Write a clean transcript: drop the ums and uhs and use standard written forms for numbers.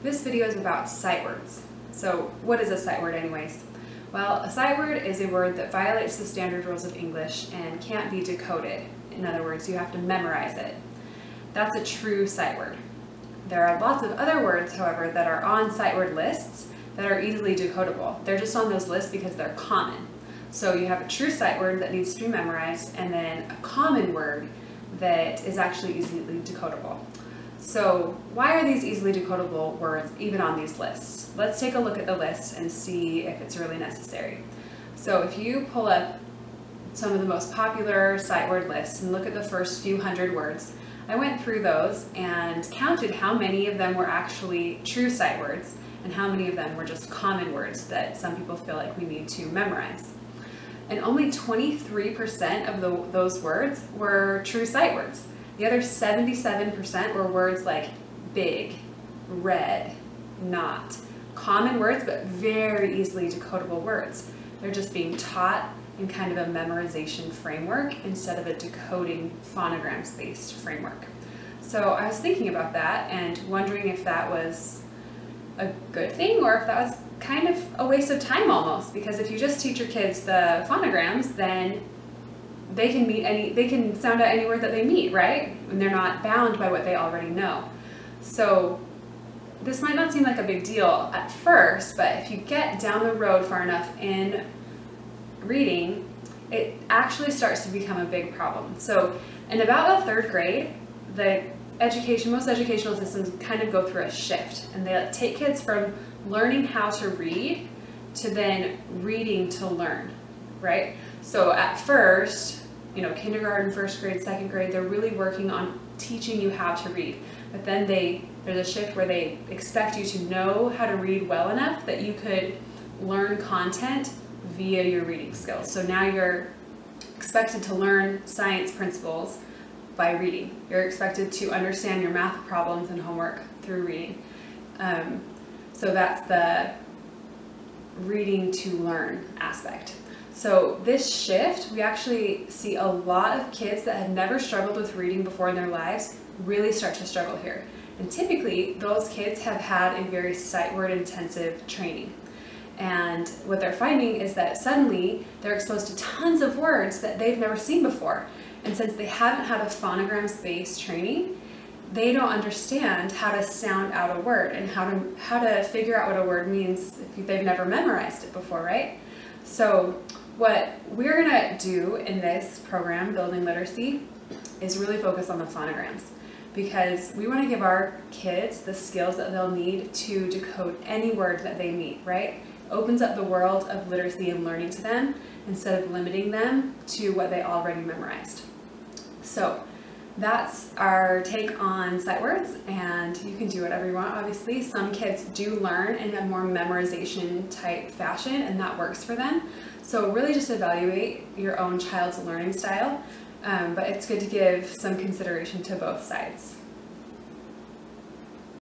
This video is about sight words. So what is a sight word anyways? Well, a sight word is a word that violates the standard rules of English and can't be decoded. In other words, you have to memorize it. That's a true sight word. There are lots of other words, however, that are on sight word lists that are easily decodable. They're just on those lists because they're common. So you have a true sight word that needs to be memorized, and then a common word that is actually easily decodable. So why are these easily decodable words even on these lists? Let's take a look at the list and see if it's really necessary. So if you pull up some of the most popular sight word lists and look at the first few hundred words, I went through those and counted how many of them were actually true sight words and how many of them were just common words that some people feel like we need to memorize. And only 23% of those words were true sight words. The other 77% were words like big, red, not. Common words, but very easily decodable words. They're just being taught in kind of a memorization framework instead of a decoding phonograms-based framework. So I was thinking about that and wondering if that was a good thing or if that was kind of a waste of time almost, because if you just teach your kids the phonograms, then they can sound out any word that they meet, right? And they're not bound by what they already know. So this might not seem like a big deal at first, but if you get down the road far enough in reading, it actually starts to become a big problem. So in about the third grade, most educational systems kind of go through a shift, and they take kids from learning how to read to then reading to learn, right? So at first, kindergarten, first grade, second grade, they're really working on teaching you how to read. But then there's a shift where they expect you to know how to read well enough that you could learn content via your reading skills. So now you're expected to learn science principles by reading. You're expected to understand your math problems and homework through reading. So that's the reading to learn aspect. So this shift, we actually see a lot of kids that have never struggled with reading before in their lives really start to struggle here. And typically those kids have had a very sight word intensive training. And what they're finding is that suddenly they're exposed to tons of words that they've never seen before. And since they haven't had a phonograms-based training, they don't understand how to sound out a word and how to figure out what a word means if they've never memorized it before, right? So what we're gonna do in this program, Building Literacy, is really focus on the phonograms, because we want to give our kids the skills that they'll need to decode any word that they meet, right? Opens up the world of literacy and learning to them instead of limiting them to what they already memorized. So that's our take on sight words, and you can do whatever you want, obviously. Some kids do learn in a more memorization type fashion, and that works for them. So really just evaluate your own child's learning style, but it's good to give some consideration to both sides.